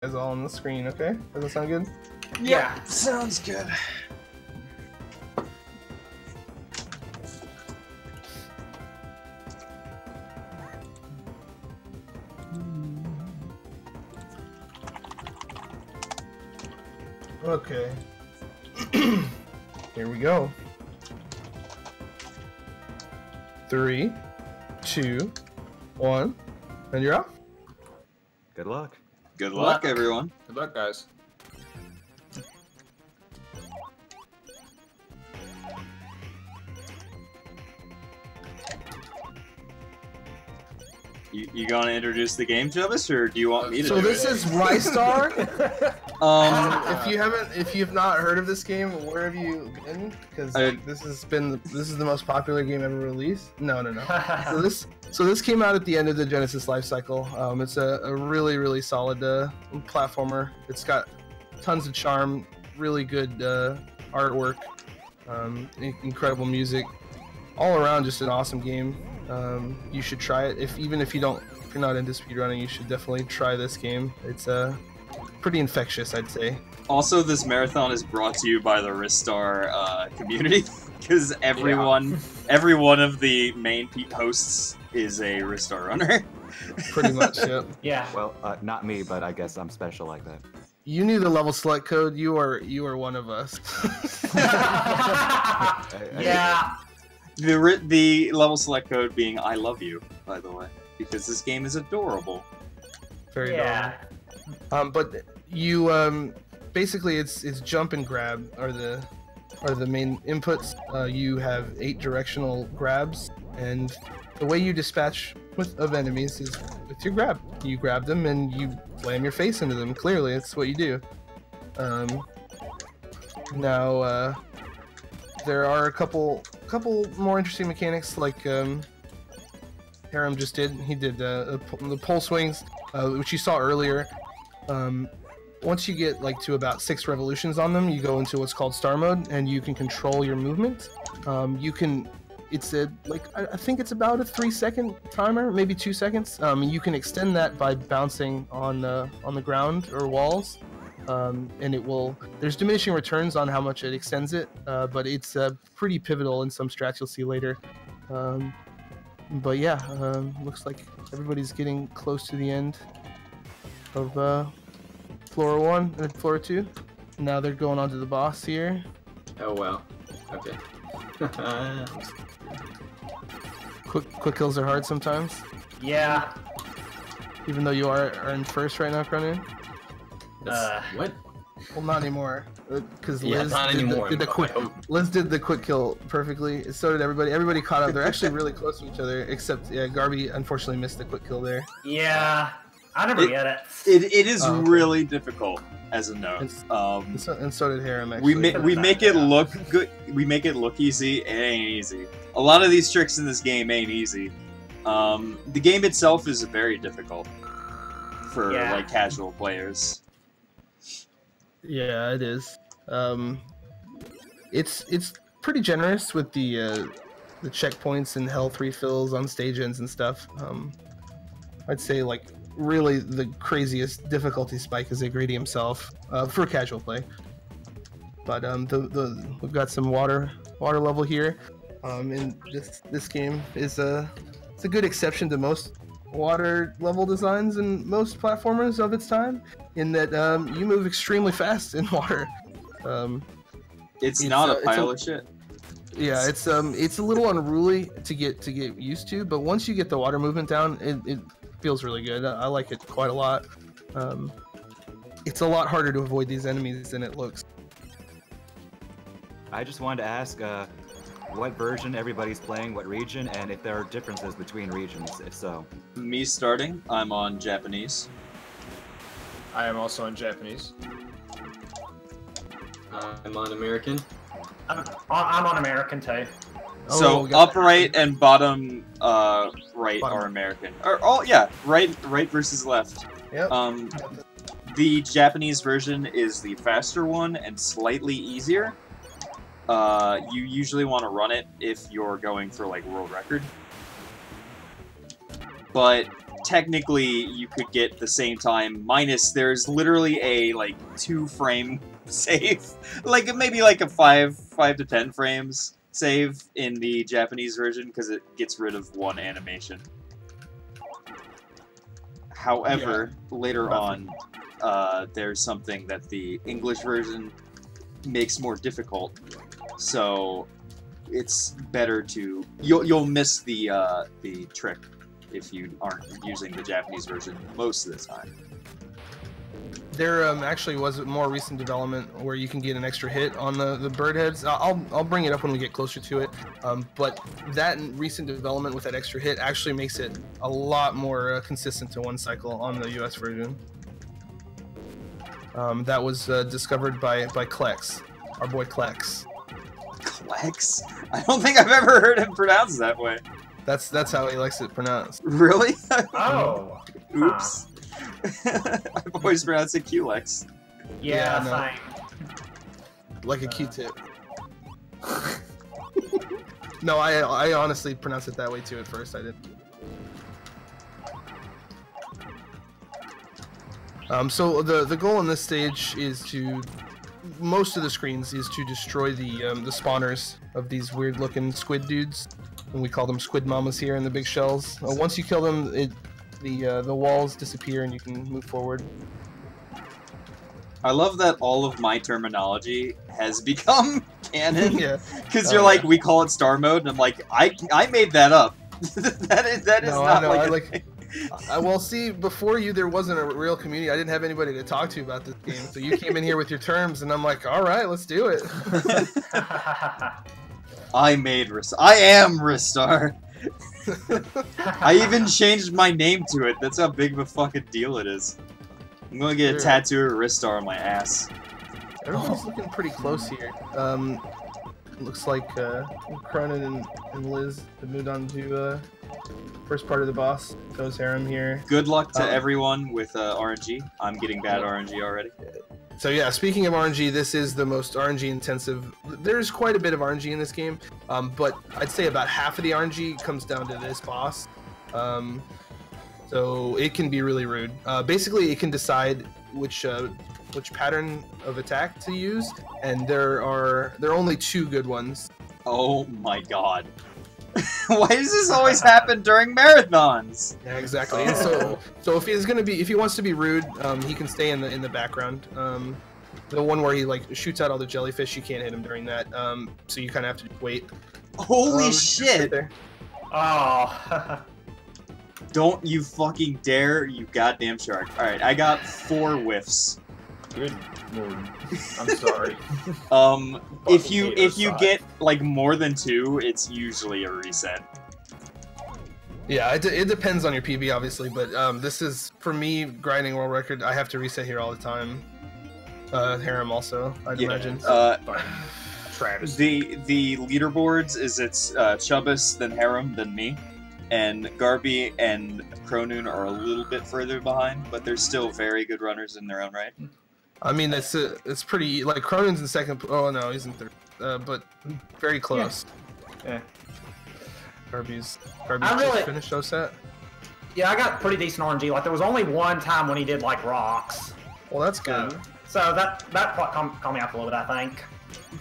Is all on the screen, okay? Does that sound good? Yeah, sounds good. Okay. Here we go. 3, 2, 1, and you're off. Good luck. Good luck, everyone. Good luck, guys. You gonna introduce the game to us, or do you want me to? So this is Ristar. Um, If you've not heard of this game, where have you been? Because this is the most popular game ever released. No. So this came out at the end of the Genesis life cycle. It's a really solid platformer. It's got tons of charm, really good artwork, incredible music, all around just an awesome game. You should try it. Even if you're not into speedrunning, you should definitely try this game. It's pretty infectious, I'd say. Also, this marathon is brought to you by the Ristar community, because every one of the main hosts is a Ristar runner. Pretty much, yep. Yeah. Well, not me, but I guess I'm special like that. You knew the level select code. You are one of us. Yeah. The level select code being "I love you," by the way, because this game is adorable. Very adorable. But you basically it's jump and grab are the main inputs. You have 8 directional grabs, and the way you dispatch of enemies is with your grab. You grab them and you slam your face into them. Clearly, it's what you do. Now there are a couple more interesting mechanics, like Harem just did. He did the pole swings, which you saw earlier. Once you get to about 6 revolutions on them, you go into what's called star mode, and you can control your movement. It's I think it's about a 3-second timer, maybe 2 seconds. You can extend that by bouncing on the ground or walls. And there's diminishing returns on how much it extends it, but it's pretty pivotal in some strats you'll see later. But yeah, looks like everybody's getting close to the end of Floor 1 and Floor 2. Now they're going on to the boss here. Oh, well. Okay. Quick kills are hard sometimes. Yeah. Even though you are in first right now, Chronoon. What? Well, not anymore, because Liz Liz did the quick kill perfectly. So did everybody. Everybody caught up. They're actually really close to each other, except Garby unfortunately missed the quick kill there. Yeah, I never get it. It is really difficult as a note. And so did Harem. Actually, we make it look good. We make it look easy. It ain't easy. A lot of these tricks in this game ain't easy. The game itself is very difficult for casual players. Yeah, it is. It's pretty generous with the checkpoints and health refills on stage ends and stuff. I'd say really the craziest difficulty spike is Agridi himself for casual play. But we've got some water level here. And this game is it's a good exception to most water level designs and most platformers of its time, in that you move extremely fast in water. It's not a pile of shit. Yeah, it's a little unruly to get used to, but once you get the water movement down, it feels really good. I like it quite a lot. It's a lot harder to avoid these enemies than it looks. I just wanted to ask what version everybody's playing, what region, and if there are differences between regions, if so. Me starting, I'm on Japanese. I am also on Japanese. I'm on American. I'm on American too. So upright and bottom right are American. Right versus left. Yep. The Japanese version is the faster one and slightly easier. You usually want to run it if you're going for world record. But technically you could get the same time, minus there's literally a, like, 2-frame save. Like, maybe like a 5 to 10 frames save in the Japanese version, because it gets rid of one animation. However, later on, there's something that the English version makes more difficult, so it's better to... You'll miss the trick if you aren't using the Japanese version most of the time. There actually was a more recent development where you can get an extra hit on the bird heads. I'll bring it up when we get closer to it. But that recent development with that extra hit actually makes it a lot more consistent to one cycle on the US version. That was discovered by Klex, our boy Klex. Klex? I don't think I've ever heard him pronounced that way. That's how he likes it pronounced. Really? Oh. Oops. I've always pronounced it Qlex. Yeah, no. fine. Like a Q-tip. No, I honestly pronounced it that way too at first. I didn't. So the goal in this stage is to... Most of the screens is to destroy the spawners of these weird-looking squid dudes, and we call them squid mamas here in the big shells. Once you kill them, the walls disappear and you can move forward. I love that all of my terminology has become canon. Yeah. Because you're like, we call it star mode, and I'm like, I made that up. that is No, not I know, like. Well, see, before you, there wasn't a real community. I didn't have anybody to talk to about this game, so you came in here with your terms, and I'm like, all right, let's do it. I made Ristar. I am Ristar. I even changed my name to it. That's how big of a fucking deal it is. I'm gonna get a tattoo of Ristar on my ass. Everybody's looking pretty close here. Looks like Chronoon and Liz have moved on to first part of the boss. Goes Harem here. Good luck to everyone with RNG. I'm getting bad RNG already. So yeah, speaking of RNG, this is the most RNG intensive. There's quite a bit of RNG in this game, but I'd say about half of the RNG comes down to this boss. So it can be really rude. Basically, it can decide which pattern of attack to use, and there are only 2 good ones. Oh my god. Why does this always happen during marathons? Yeah, exactly. And so if he wants to be rude, he can stay in the background. The one where he like shoots out all the jellyfish, you can't hit him during that. So you kind of have to wait. Holy shit! Right Oh. Don't you fucking dare, you goddamn shark. Alright, I got 4 whiffs. Good lord. I'm sorry. If you get like more than 2, it's usually a reset. Yeah, it depends on your PB obviously, but this is for me grinding world record. I have to reset here all the time. Harem also, I'd imagine. Travis. The leaderboards is it's Chubbas, then Harem, then me, and Garby and Chronoon are a little bit further behind, but they're still very good runners in their own right. I mean, it's pretty, like, Chronoon's in second, oh no, he's in third, but very close. Yeah. Garby's really- just finished OSAT. Yeah, I got pretty decent RNG. Like, there was only one time when he did, like, rocks. Well, that's good. So that caught me up a little bit, I think.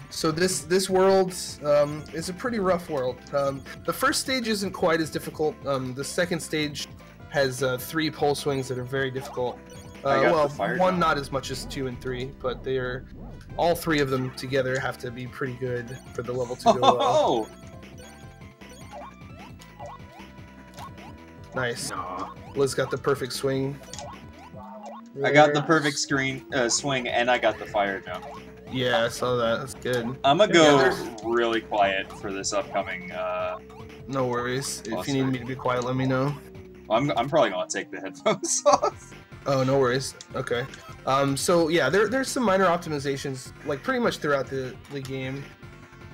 So this world is a pretty rough world. The first stage isn't quite as difficult. The second stage has 3 pole swings that are very difficult. Well, one not as much as 2 and 3, but they're all 3 of them together have to be pretty good for the level to go well. Nice. Aw. Liz got the perfect swing. I got the perfect swing, and I got the fire jump. Yeah, I saw that. That's good. I'm gonna go really quiet for this upcoming. No worries. If you need me to be quiet, let me know. I'm probably gonna take the headphones off. Oh, no worries. Okay. So yeah, there's some minor optimizations, like pretty much throughout the game.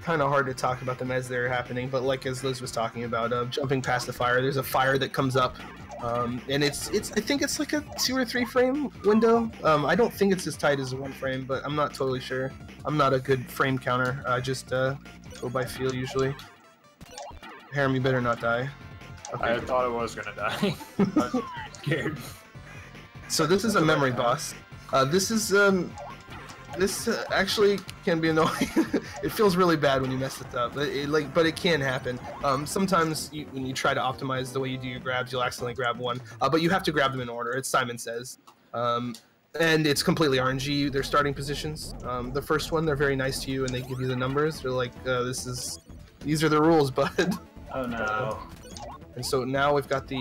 Kind of hard to talk about them as they're happening, but like as Liz was talking about, jumping past the fire, there's a fire that comes up, and I think it's like a 2 or 3 frame window. I don't think it's as tight as 1 frame, but I'm not totally sure. I'm not a good frame counter. I just go by feel usually. Harem, you better not die. I thought I was gonna die. I was very scared. So this is a memory boss. This actually can be annoying. It feels really bad when you mess it up, but it can happen. Sometimes when you try to optimize the way you do your grabs, you'll accidentally grab one, but you have to grab them in order. It's Simon Says. And it's completely RNG, their starting positions. The first one, they're very nice to you and they give you the numbers. They're like, these are the rules, bud. Oh no. And so now we've got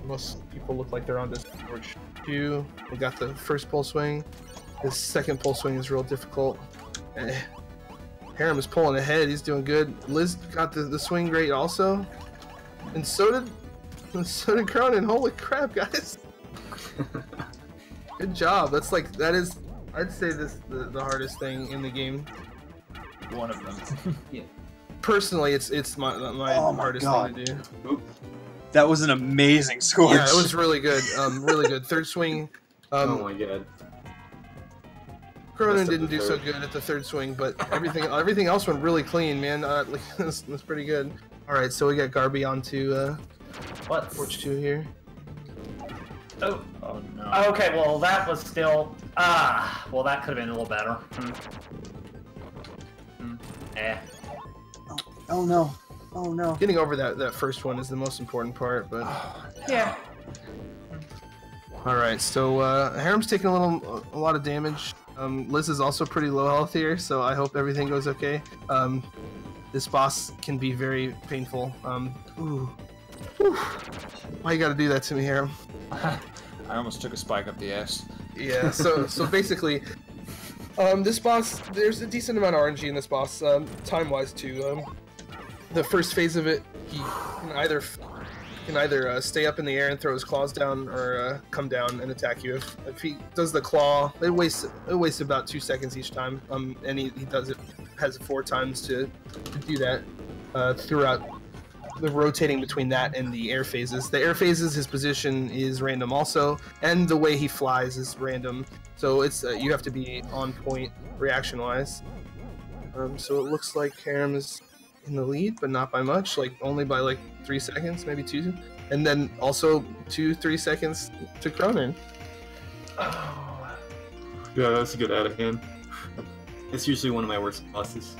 most people look like they're on this torch too. We got the first pole swing. This second pole swing is real difficult. Harem is pulling ahead, he's doing good. Liz got the swing great also. And so did Chronoon. Holy crap, guys. Good job. I'd say this the hardest thing in the game. One of them. Yeah. Personally, it's my hardest thing to do. Oop. That was an amazing score. Yeah, it was really good. Really good. Third swing. Oh my god. Chronoon didn't do so good at the third swing, but everything else went really clean, man. That's pretty good. All right, so we got Garby onto Torch 2 here. Oh. Oh no. Okay, well that was still well that could have been a little better. Oh no. Oh no. Getting over that first one is the most important part, but Yeah. all right. So Harem's taking a lot of damage. Liz is also pretty low health here, so I hope everything goes okay. This boss can be very painful. Ooh. Whew. Why you gotta do that to me, Harem? I almost took a spike up the ass. Yeah, so basically, this boss, there's a decent amount of RNG in this boss, time-wise too. The first phase of it, he can either stay up in the air and throw his claws down, or come down and attack you. If he does the claw, it wastes about 2 seconds each time. And he has 4 times to do that throughout the rotating between that and the air phases. The air phases, his position is random also, and the way he flies is random. So it's you have to be on point reaction-wise. So it looks like Harem is in the lead, but not by much. Only by 3 seconds, maybe 2, and then also 2-3 seconds to Chronoon. Oh. Yeah, that's a good out of hand. It's usually one of my worst bosses.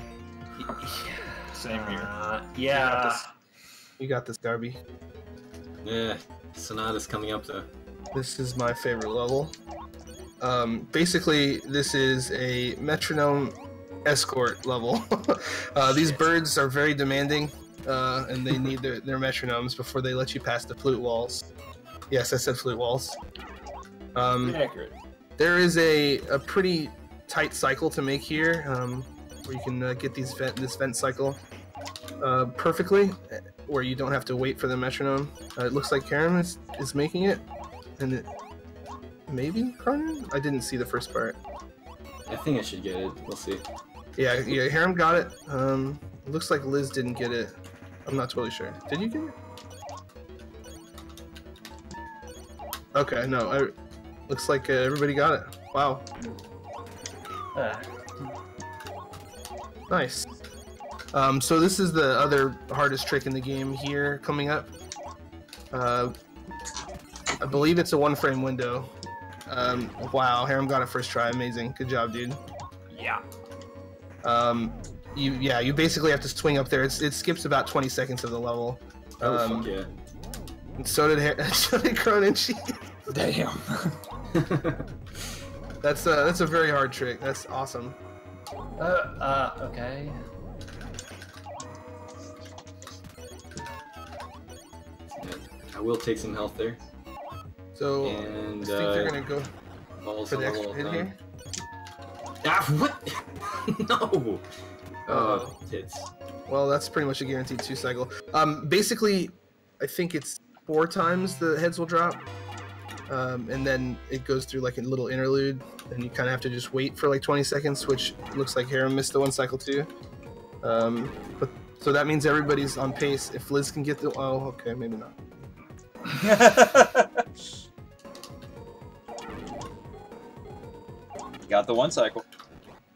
Same here. Yeah. You got this, Garby. Yeah, Sonata's coming up though. This is my favorite level. Basically, this is a metronome escort level. These birds are very demanding, and they need their metronomes before they let you pass the flute walls. Yes, I said flute walls. Accurate. There is a pretty tight cycle to make here, where you can get this vent cycle perfectly, where you don't have to wait for the metronome. It looks like Harem is making it, and maybe Chronoon? I didn't see the first part. I think I should get it. We'll see. Yeah, Harem got it. It looks like Liz didn't get it. I'm not totally sure. Did you get it? Okay, no. Looks like everybody got it. Wow. Nice. So this is the other hardest trick in the game here coming up. I believe it's a 1-frame window. Wow, Harem got it first try. Amazing. Good job, dude. Yeah. You basically have to swing up there. It skips about 20 seconds of the level. Oh, fuck yeah. And so did Chronoon. Damn. That's a very hard trick. That's awesome. Okay. Yeah, I will take some health there. So And I think they're gonna go also for the extra hit here. Ah, what? No. Oh, hits. Well, that's pretty much a guaranteed 2 cycle. Basically, I think it's 4 times the heads will drop, and then it goes through like a little interlude, and you kind of have to just wait for like 20 seconds, which looks like Harem missed the 1 cycle too. But so that means everybody's on pace. If Liz can get the okay, maybe not. Got the 1 cycle.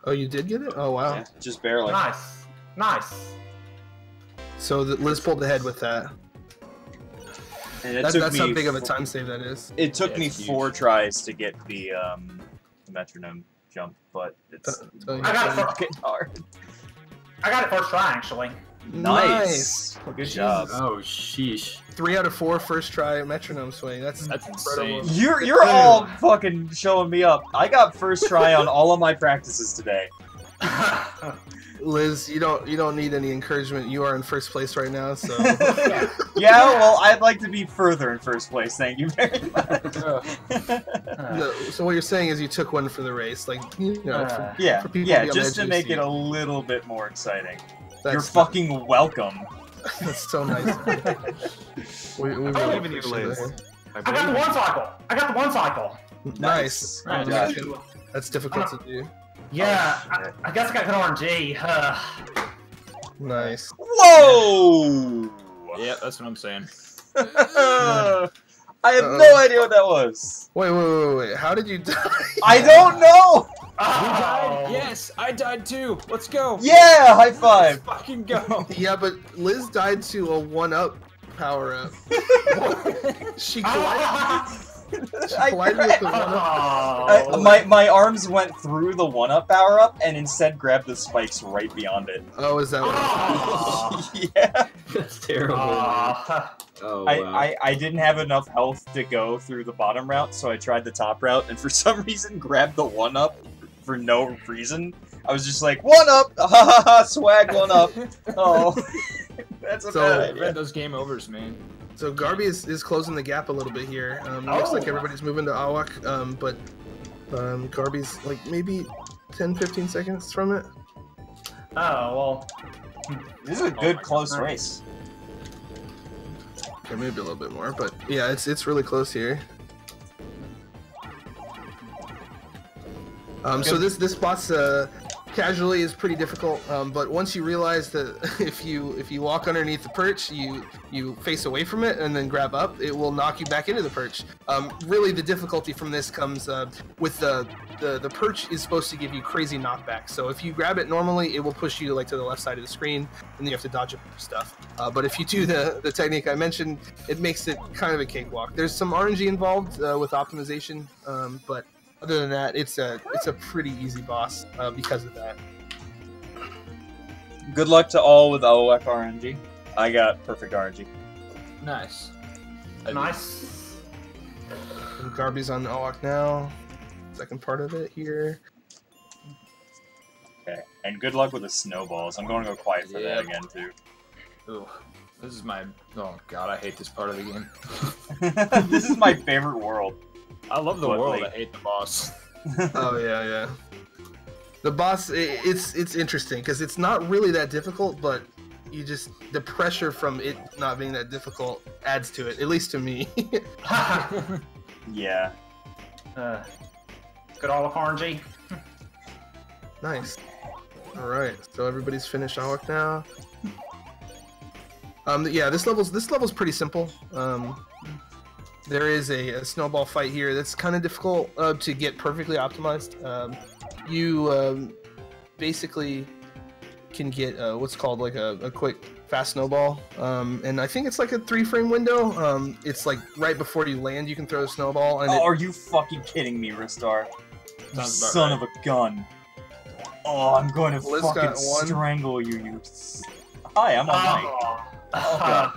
Oh, you did get it? Oh wow. Yeah, just barely. Nice. Nice. So Liz pulled ahead with that. And it That's took me how big of a time save that is. It took me it's 4 tries to get the metronome jump, but it's I got it fucking hard. I got it first try, actually. Nice. Good job. Oh, sheesh. 3 out of 4 first try metronome swing. That's incredible. insane. You're all fucking showing me up. I got first try on all of my practices today. Liz, you don't need any encouragement. You are in first place right now, so Yeah, well, I'd like to be further in first place. Thank you very much. So what you're saying is you took one for the race, like Yeah, for people yeah, to be on just the to edge of make their it a seat. little bit more exciting. That's You're fucking welcome. That's so nice. we really believe in you, appreciate Liz. it. I got the one cycle. I got the one cycle. Nice. Right. Good That's difficult to do. Yeah, Oh, I guess I got good RNG. Nice. Whoa! Yeah, that's what I'm saying. I have no idea what that was. Wait. How did you die? I don't know! Oh. Yes, I died too. Let's go. Yeah, high five. Let's fucking go. Yeah, but Liz died to a 1-up power-up. She collided, I collided with the 1-up. Oh. my arms went through the 1-up power-up and instead grabbed the spikes right beyond it. Oh, is that what? Oh. Yeah. That's terrible. Man. Oh, wow. I didn't have enough health to go through the bottom route, so I tried the top route, and for some reason grabbed the 1-up for no reason. I was just like, 1-up! Ha ha ha! Swag 1-up! Oh. That's a So- bad I idea. read those game overs, man. So Garby is closing the gap a little bit here. Looks like everybody's moving to Awak, but Garby's like maybe 10-15 seconds from it. Oh, well. This is a good close race. Okay, maybe a little bit more, but yeah, it's really close here. So this boss casually is pretty difficult, but once you realize that if you walk underneath the perch, you face away from it and then grab up, it will knock you back into the perch. Really, the difficulty from this comes with the perch is supposed to give you crazy knockback. So if you grab it normally, it will push you like to the left side of the screen, and then you have to dodge stuff. But if you do the technique I mentioned, it makes it kind of a cakewalk. There's some RNG involved with optimization, but other than that, it's a pretty easy boss because of that. Good luck to all with OWEC RNG. I got perfect RNG. Nice. Nice. And Garby's on Awak now. Second part of it here. Okay, and good luck with the snowballs. I'm going to go quiet for that Yep. again too. Ooh, this is my. Oh god, I hate this part of the game. This is my favorite world. I love the What, world. like- I hate the boss. Oh yeah. The boss, it's interesting because it's not really that difficult, but the pressure from it not being that difficult adds to it. At least to me. Yeah. Good all of RNG. Nice. All right, so everybody's finished Awak now. Yeah, this level's pretty simple. There is a snowball fight here that's kind of difficult to get perfectly optimized. You basically can get what's called like a quick fast snowball, and I think it's like a 3-frame window. It's like right before you land, you can throw a snowball. And Oh, are you fucking kidding me, Ristar? You Sounds about son right. of a gun. Oh, I'm going to Liz fucking got one. strangle you, you... Hi, I'm on mic. Oh, God.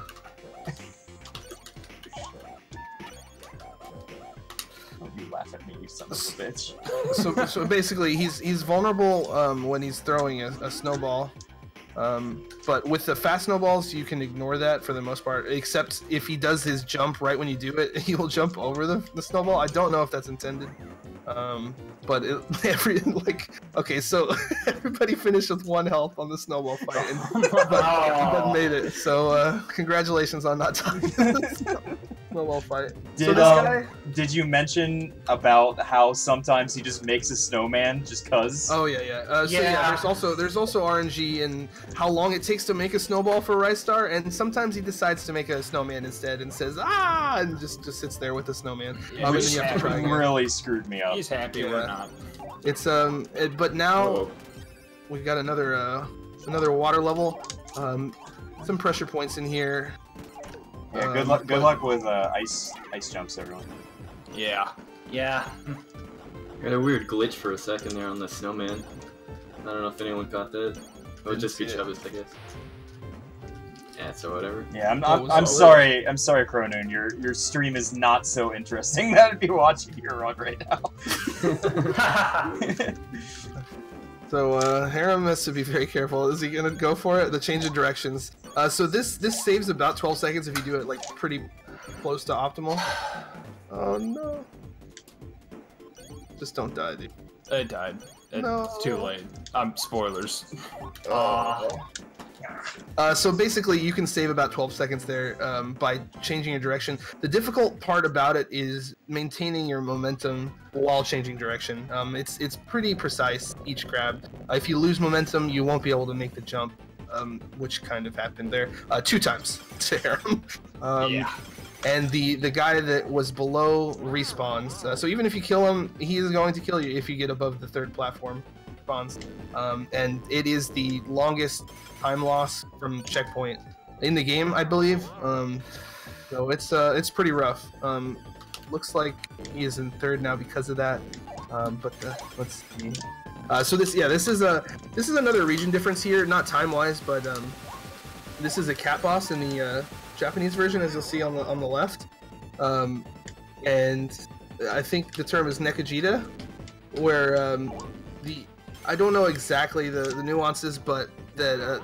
Don't you laugh at me, you son of a bitch. So basically, he's vulnerable when he's throwing a snowball. But with the fast snowballs, you can ignore that for the most part, except if he does his jump right when you do it, he will jump over the snowball. I don't know if that's intended. But okay, so everybody finished with 1 health on the snowball fight, but made it. So congratulations on not dying in the snowball fight. So this guy. Did you mention about how sometimes he just makes a snowman just cuz? Oh yeah. So yeah, there's also RNG in how long it takes to make a snowball for Ristar, and sometimes he decides to make a snowman instead and says and just sits there with the snowman. Yeah, And Which then you have to try again. really screwed me up. He's happy Yeah. we're not. It's but now Whoa. we got another water level. some pressure points in here. Yeah, good luck with ice jumps, everyone. Yeah. Yeah. I had a weird glitch for a second there on the snowman. I don't know if anyone got that. It was just GarbitheGlitcheress, I guess. Yeah, so whatever. Yeah, I'm sorry, Chronoon. Your stream is not so interesting that I'd be watching your run right now. So Harem has to be very careful. Is he gonna go for it? The change of directions. So this saves about 12 seconds if you do it like pretty close to optimal. Oh no! Just don't die, dude. It died. It's too late. Spoilers. So basically, you can save about 12 seconds there by changing your direction. The difficult part about it is maintaining your momentum while changing direction. It's pretty precise each grab. If you lose momentum, you won't be able to make the jump, which kind of happened there 2 times to Harem. Yeah. And the guy that was below respawns. So even if you kill him, he is going to kill you if you get above the 3rd platform. Spawns. And it is the longest time loss from checkpoint in the game, I believe. So it's pretty rough. Looks like he is in 3rd now because of that. But let's see. So this is another region difference here, not time wise, but this is a cat boss in the Japanese version, as you'll see on the left, and I think the term is Nekajita, where I don't know exactly the nuances, but that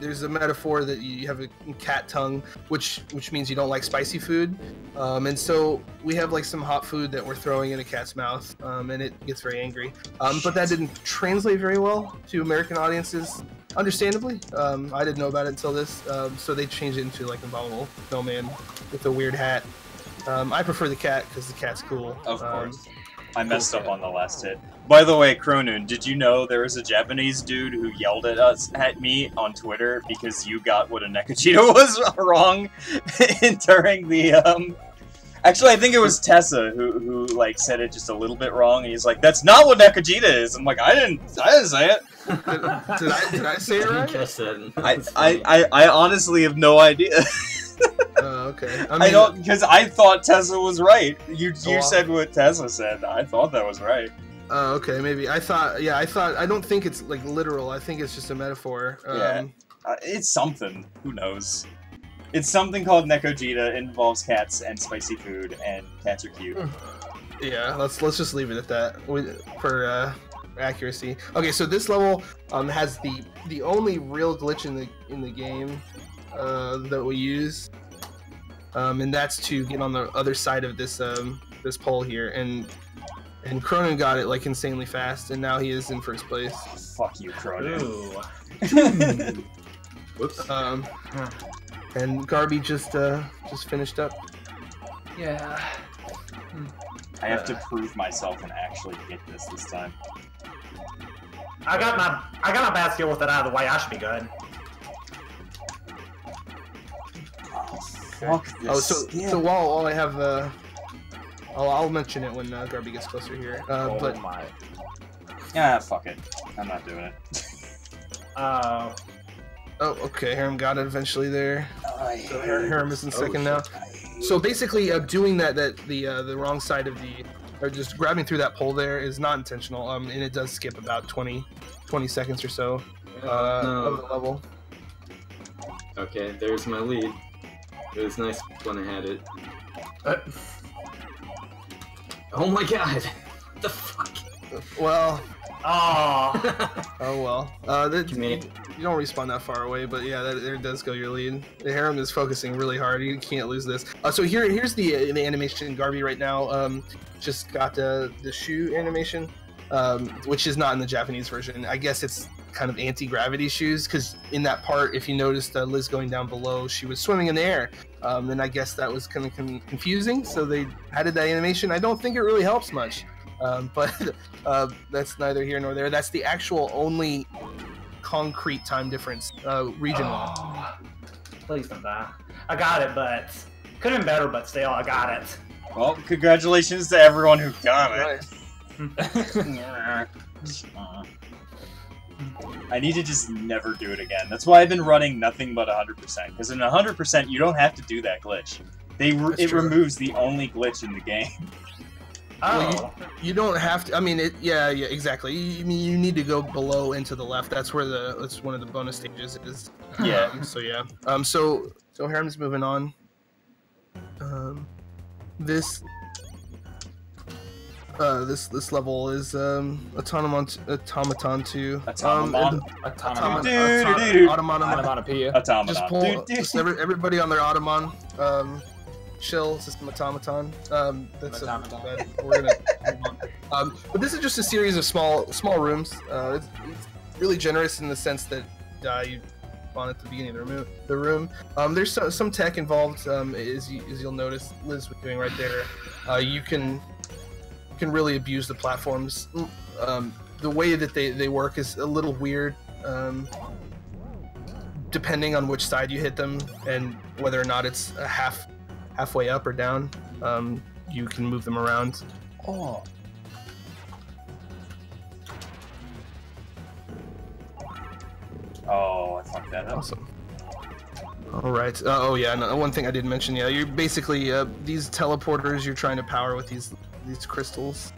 there's a metaphor that you have a cat tongue, which means you don't like spicy food, and so we have like some hot food that we're throwing in a cat's mouth, and it gets very angry. But that didn't translate very well to American audiences. Understandably, I didn't know about it until this, so they changed it into like a abominable snowman with a weird hat. I prefer the cat because the cat's cool. Of course. I messed up on the last hit. By the way, Chronoon, did you know there was a Japanese dude who yelled at me on Twitter because you got what a Nekajita was wrong during the Actually, I think it was Tessa who like said it just a little bit wrong. And he's like, "That's not what Nekajita is." I'm like, I didn't say it. Did I say it right? I honestly have no idea. Okay. I don't, because I thought Tessa was right. You said what Tessa said. I thought that was right. Okay, maybe. I don't think it's like literal. I think it's just a metaphor. Yeah. It's something. Who knows? It's something called Nekojita. It involves cats and spicy food, and cats are cute. Yeah, let's just leave it at that for accuracy. Okay, so this level has the only real glitch in the game that we use, and that's to get on the other side of this this pole here, and Chronoon got it like insanely fast, and now he is in 1st place. Oh, fuck you, Chronoon. Whoops. And Garby just finished up. Yeah. I have to prove myself and actually get this time. I got my bad skill with it out of the way. I should be good. Oh, fuck this. So while I have I'll mention it when Garby gets closer here. But my. Yeah, fuck it. I'm not doing it. Oh, okay. Harem got it eventually there. So Harem is in 2nd now. So basically, doing the wrong side of or just grabbing through that pole there is not intentional. And it does skip about 20 seconds or so of the level. Okay, there's my lead. It was nice when I had it. Oh my god! What the fuck? Well. Oh. Oh well. You don't respawn that far away, but yeah, there does go your lead. The Harem is focusing really hard. You can't lose this. So here's the animation. Garby right now just got the shoe animation, which is not in the Japanese version. I guess it's kind of anti-gravity shoes, because in that part, if you noticed Liz going down below, she was swimming in the air. And I guess that was kind of confusing, so they added that animation. I don't think it really helps much, but that's neither here nor there. That's the actual only concrete time difference region-wise. Please don't die. I got it, but could have been better, but still, I got it. Well, congratulations to everyone who got it. I need to just never do it again. That's why I've been running nothing but 100%. Because in 100%, you don't have to do that glitch. It removes the only glitch in the game. Oh. Well, you don't have to. I mean, yeah, exactly. You need to go below and to the left. That's where that's one of the bonus stages is. Yeah. So yeah. So Harem's moving on. This level is Automaton 2. Automaton. Just everybody on their Automaton. Chill, System Automaton. That's we're gonna move on. But this is just a series of small rooms. It's really generous in the sense that you spawn at the beginning of the room. There's some tech involved, as you'll notice Liz was doing right there. You can really abuse the platforms. The way that they work is a little weird, depending on which side you hit them and whether or not it's a halfway up or down. You can move them around. Oh. Oh, I fucked that up. Awesome. All right. Oh yeah. No, one thing I didn't mention. Yeah, you're basically these teleporters. You're trying to power with these crystals.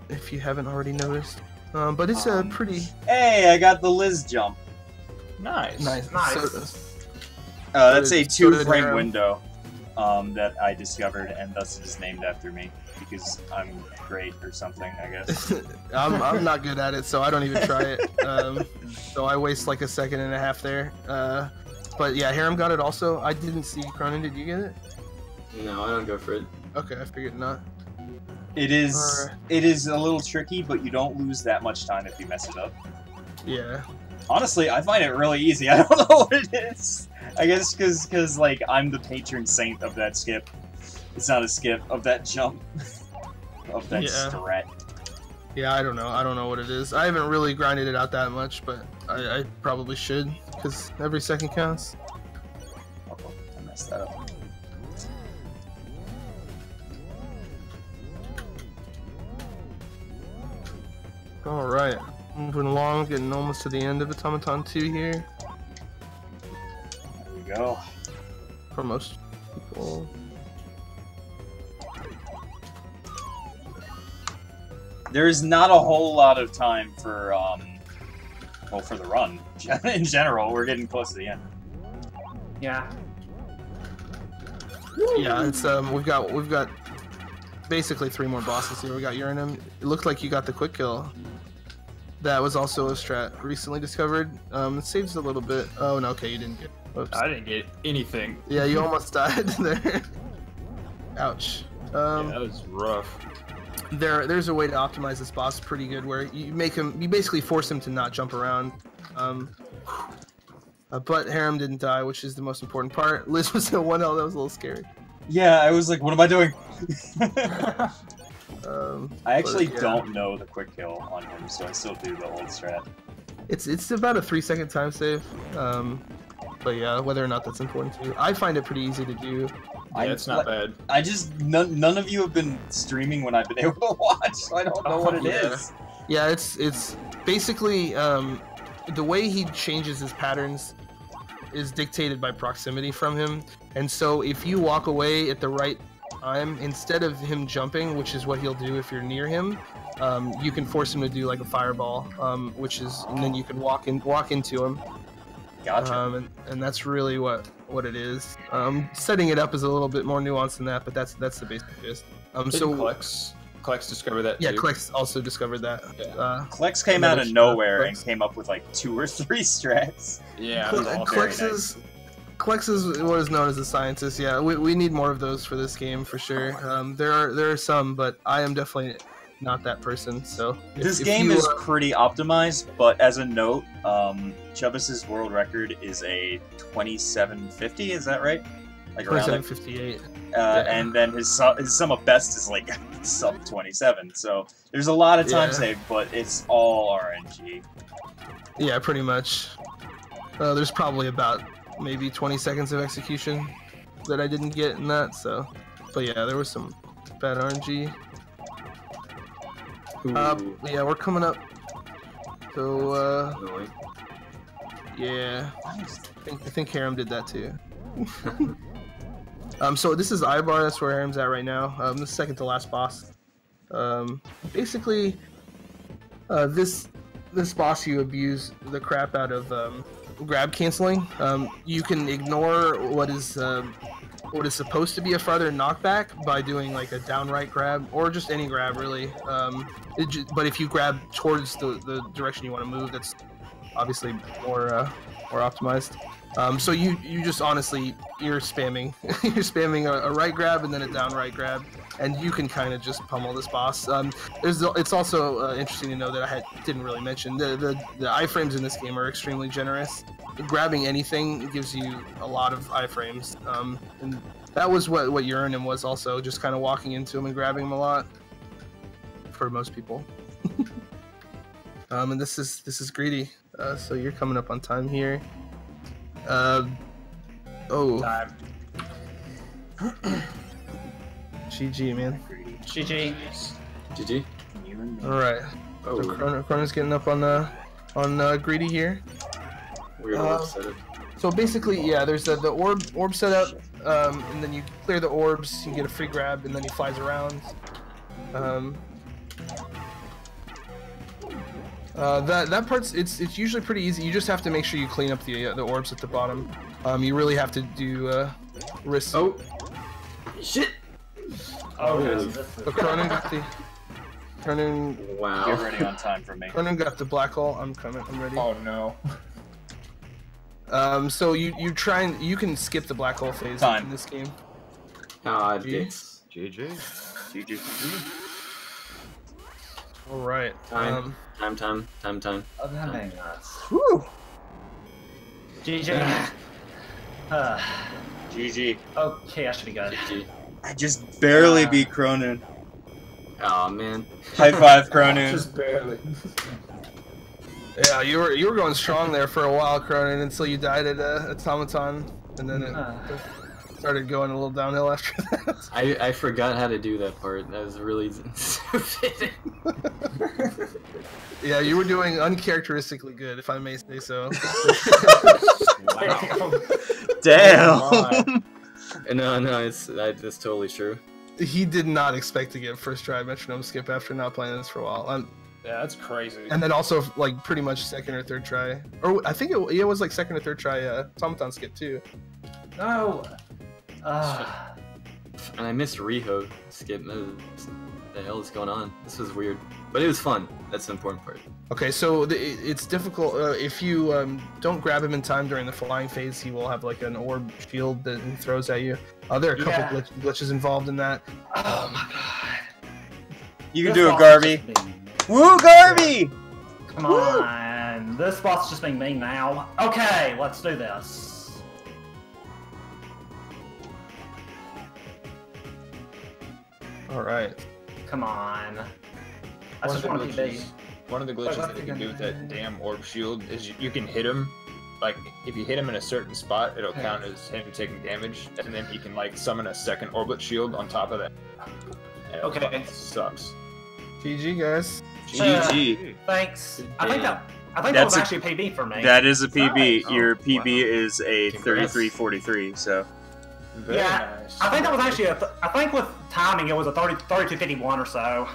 If you haven't already noticed, but it's a pretty. Hey, I got the Liz jump. Nice. That's a 2-frame window that I discovered, and thus it is named after me because I'm great or something, I guess. I'm not good at it, so I don't even try it. So I waste like a second and a half there. But yeah, Harem got it also. I didn't see Chronoon. Did you get it? No, I don't go for it. Okay, I figured not. It is a little tricky, but you don't lose that much time if you mess it up. Yeah. Honestly, I find it really easy. I don't know what it is. I guess because like I'm the patron saint of that skip. It's not a skip of that jump. Of that strat. Yeah, I don't know what it is. I haven't really grinded it out that much, but I probably should because every second counts. Oh, I messed that up. All right, moving along, getting almost to the end of Automaton 2 here. There we go. For most people. There's not a whole lot of time for for the run. In general, we're getting close to the end. Yeah. Yeah, it's we've got basically 3 more bosses here. We got Uranum. It looked like you got the quick kill. That was also a strat recently discovered. It saves a little bit. Oh no, okay, you didn't get. Whoops. I didn't get anything. Yeah, you almost died there. Ouch. Yeah, that was rough. There's a way to optimize this boss pretty good, where you basically force him to not jump around. But Harem didn't die, which is the most important part. Liz was at 1 health. That was a little scary. Yeah, I was like, what am I doing? I actually yeah. don't know the quick kill on him, so I still do the old strat. It's about a 3-second time save. But yeah, whether or not that's important to you, I find it pretty easy to do. Yeah, it's not bad. I just none of you have been streaming when I've been able to watch, so I don't know what it is. Yeah, it's basically the way he changes his patterns is dictated by proximity from him, and so if you walk away at the right time, instead of him jumping, which is what he'll do if you're near him, you can force him to do like a fireball, and then you can walk into him. Gotcha. And that's really what it is. Setting it up is a little bit more nuanced than that, but that's the basic gist. So Klex discovered that too. Yeah, Klex also discovered that. Yeah. Klex came out of nowhere and came up with like 2 or 3 strats. Yeah, Klex is what is known as a scientist. Yeah, we need more of those for this game for sure. There are some, but I am definitely not that person. So this game is pretty optimized, but as a note, Chubbis's world record is a 2750. Is that right? Like around 2758. And then his sum of best is like sub 27. So there's a lot of time saved, but it's all RNG. Yeah, pretty much. There's probably about maybe 20 seconds of execution that I didn't get in that. So, but yeah, there was some bad RNG. Yeah, we're coming up So, Annoying. yeah. I think Harem did that too. So this is Ibar, that's where Harem's at right now. The second to last boss. Basically, this boss, you abuse the crap out of grab canceling. You can ignore what is supposed to be a farther knockback by doing like a downright grab or just any grab really. But if you grab towards the direction you want to move, that's obviously more optimized. So you just honestly you're spamming a right grab and then a down right grab, and you can kind of just pummel this boss. It's also interesting to know that I didn't really mention the iframes in this game are extremely generous. Grabbing anything gives you a lot of iframes, and that was what Urinim was also, just kind of walking into him and grabbing him a lot for most people. And this is Greedy. So you're coming up on time here. Time. GG, man. GG. GG. All right. Oh, So Chronoon's getting up on Greedy here. weird orb setup. So basically, yeah, there's the orb setup, and then you clear the orbs, you get a free grab, and then he flies around. That part's it's usually pretty easy. You just have to make sure you clean up the orbs at the bottom. You really have to do risk. Oh, shit! Oh, But Chronoon got the Chronoon. Wow. Get ready on time for me. Chronoon got the black hole. I'm coming. I'm ready. Oh no. So you try and you can skip the black hole phase Time. in this game. Ah, G. dicks. GG. GG. All right. Time. Time. Oh, that made nuts. Whew. GG. GG. Okay, I should be good. GG. I just barely beat Chronoon. Oh man. High five, Chronoon. Just barely. Yeah, you were going strong there for a while, Chronoon, until you died at Automaton, and then it started going a little downhill after that. I forgot how to do that part. That was really stupid. Yeah, you were doing uncharacteristically good, if I may say so. Wow. Damn. No, that's totally true. He did not expect to get first try metronome skip after not playing this for a while. Yeah, that's crazy. And then also, like, pretty much second or third try. Or I think it was like second or third try Automaton skip, too. No. And I missed Riho skip moves. What the hell is going on? This was weird, but it was fun. That's the important part. Okay, so it's difficult. If you don't grab him in time during the flying phase, he will have like an orb shield that he throws at you. There are a couple glitches involved in that. Oh my god. You can do it, Garby. Woo, Garby! Come on. This boss is just being mean now. Okay, let's do this. All right. Come on. I One just of want to the be. glitches- One of the glitches that you can do with that damn orb shield is you can hit him. Like, if you hit him in a certain spot, it'll count as him taking damage, and then he can, like, summon a second orbit shield on top of that. And it Okay. fucking sucks. GG, guys. GG. Thanks. I think that That's was a- actually a PB for me. That is a PB. Oh, Your PB is a Congrats. 33-43, so. Very Yeah, nice. I think that was actually I think with timing it was a 3251 or so.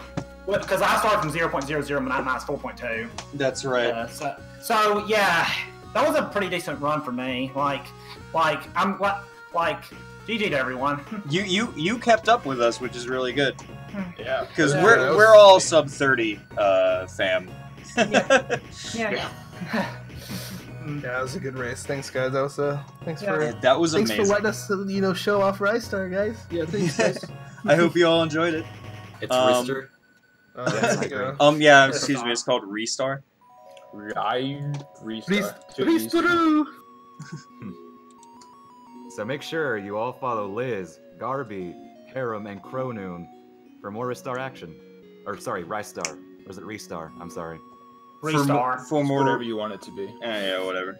Because I started from 0.00 and I minus 4.2. That's right. Yeah, so yeah, that was a pretty decent run for me. Like GG to everyone. You kept up with us, which is really good. Yeah. Because Yeah, we're all sub 30 fam. Yeah. Yeah, that was a good race. Thanks, guys. That was thanks Yeah. for That was thanks amazing. for letting us show off Ristar, guys. Yeah, thanks, guys. I hope you all enjoyed it. It's Ristar. There we go. Yeah, excuse me, it's called Ristar. Ristar. So make sure you all follow Liz, Garby, Harem, and Chronoon for more Ristar action. Or sorry, Ristar. Or is it Ristar? I'm sorry. Restart. For more Whatever you want it to be. yeah, whatever.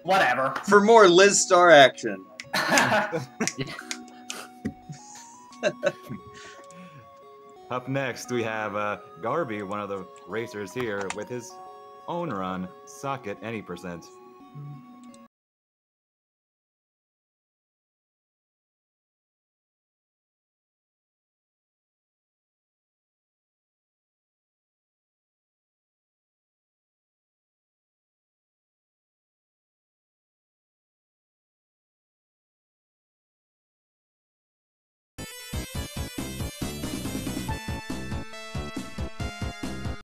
Whatever. For more Lizstar action. Up next, we have Garby, one of the racers here, with his own run, Socket Any %.